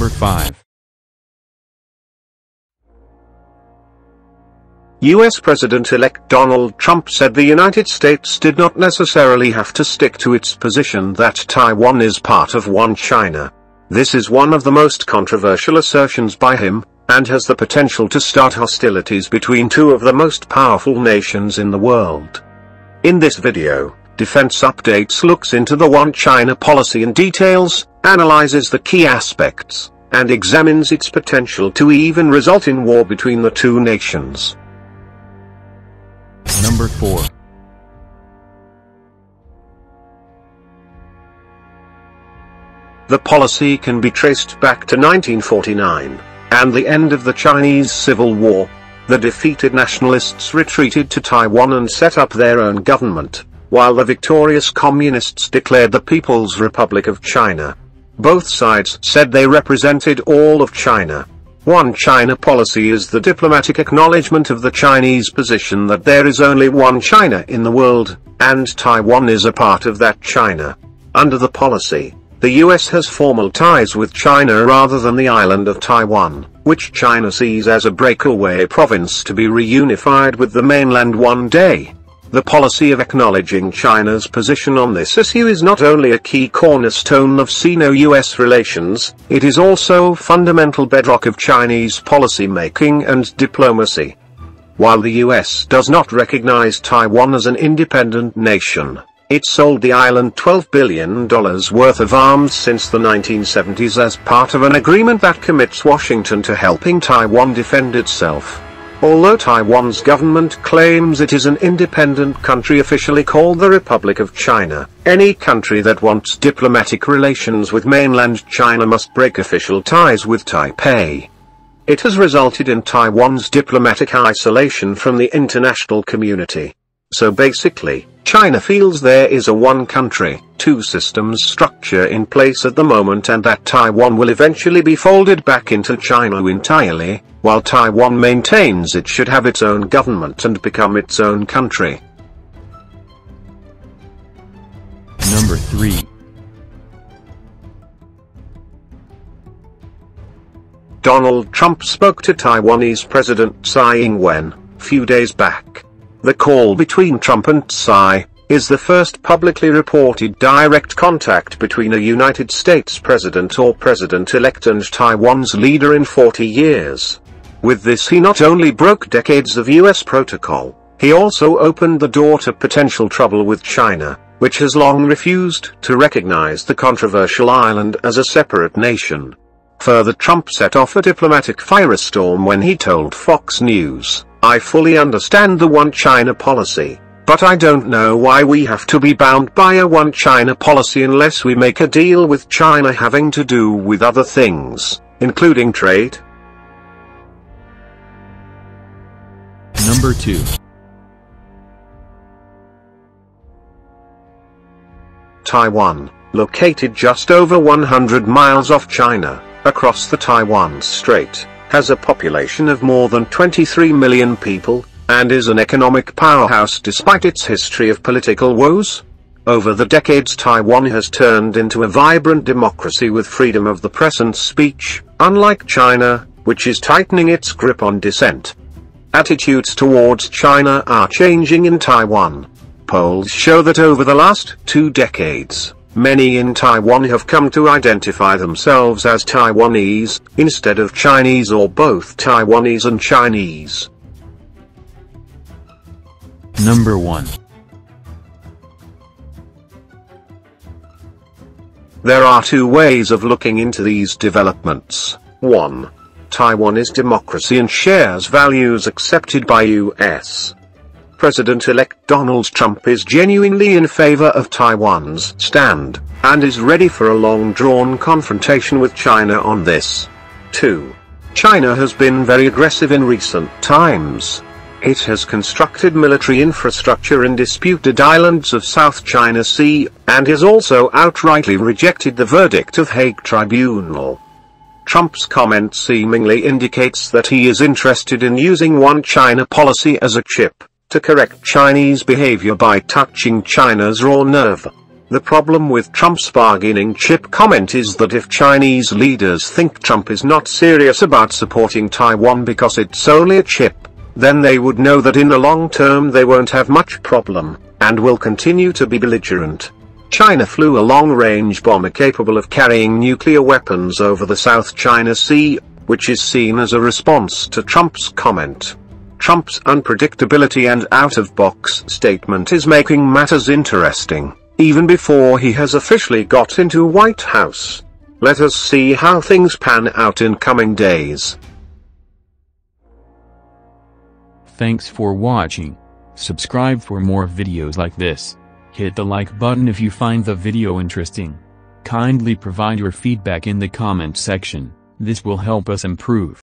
Number 5. US President-elect Donald Trump said the United States did not necessarily have to stick to its position that Taiwan is part of one China. This is one of the most controversial assertions by him, and has the potential to start hostilities between two of the most powerful nations in the world. In this video, Defense Updates looks into the One China policy in details, analyzes the key aspects, and examines its potential to even result in war between the two nations. Number 4. The policy can be traced back to 1949, and the end of the Chinese Civil War. The defeated Nationalists retreated to Taiwan and set up their own government, while the victorious Communists declared the People's Republic of China. Both sides said they represented all of China. One China policy is the diplomatic acknowledgement of the Chinese position that there is only one China in the world, and Taiwan is a part of that China. Under the policy, the US has formal ties with China rather than the island of Taiwan, which China sees as a breakaway province to be reunified with the mainland one day. The policy of acknowledging China's position on this issue is not only a key cornerstone of Sino-US relations, it is also a fundamental bedrock of Chinese policy-making and diplomacy. While the US does not recognize Taiwan as an independent nation, it sold the island $12 billion worth of arms since the 1970s as part of an agreement that commits Washington to helping Taiwan defend itself. Although Taiwan's government claims it is an independent country officially called the Republic of China, any country that wants diplomatic relations with mainland China must break official ties with Taipei. It has resulted in Taiwan's diplomatic isolation from the international community. So basically, China feels there is a one country, two systems structure in place at the moment, and that Taiwan will eventually be folded back into China entirely, while Taiwan maintains it should have its own government and become its own country. Number 3. Donald Trump spoke to Taiwanese President Tsai Ing-wen a few days back. The call between Trump and Tsai is the first publicly reported direct contact between a United States president or president-elect and Taiwan's leader in 40 years. With this, he not only broke decades of US protocol, he also opened the door to potential trouble with China, which has long refused to recognize the controversial island as a separate nation. Further, Trump set off a diplomatic firestorm when he told Fox News, "I fully understand the One China policy, but I don't know why we have to be bound by a One China policy unless we make a deal with China having to do with other things, including trade." Number 2. Taiwan, located just over 100 miles off China, across the Taiwan Strait, has a population of more than 23 million people, and is an economic powerhouse despite its history of political woes. Over the decades, Taiwan has turned into a vibrant democracy with freedom of the press and speech, unlike China, which is tightening its grip on dissent. Attitudes towards China are changing in Taiwan. Polls show that over the last 2 decades, many in Taiwan have come to identify themselves as Taiwanese, instead of Chinese or both Taiwanese and Chinese. Number 1. There are 2 ways of looking into these developments. 1. Taiwan is democracy and shares values accepted by US. President-elect Donald Trump is genuinely in favor of Taiwan's stand, and is ready for a long-drawn confrontation with China on this. 2. China has been very aggressive in recent times. It has constructed military infrastructure in disputed islands of South China Sea, and has also outrightly rejected the verdict of Hague Tribunal. Trump's comment seemingly indicates that he is interested in using One China policy as a chip to correct Chinese behavior by touching China's raw nerve. The problem with Trump's bargaining chip comment is that if Chinese leaders think Trump is not serious about supporting Taiwan because it's only a chip, then they would know that in the long term they won't have much problem, and will continue to be belligerent. China flew a long-range bomber capable of carrying nuclear weapons over the South China Sea, which is seen as a response to Trump's comment. Trump's unpredictability and out-of-box statement is making matters interesting, even before he has officially got into White House. Let us see how things pan out in coming days. Thanks for watching. Subscribe for more videos like this. Hit the like button if you find the video interesting. Kindly provide your feedback in the comment section, this will help us improve.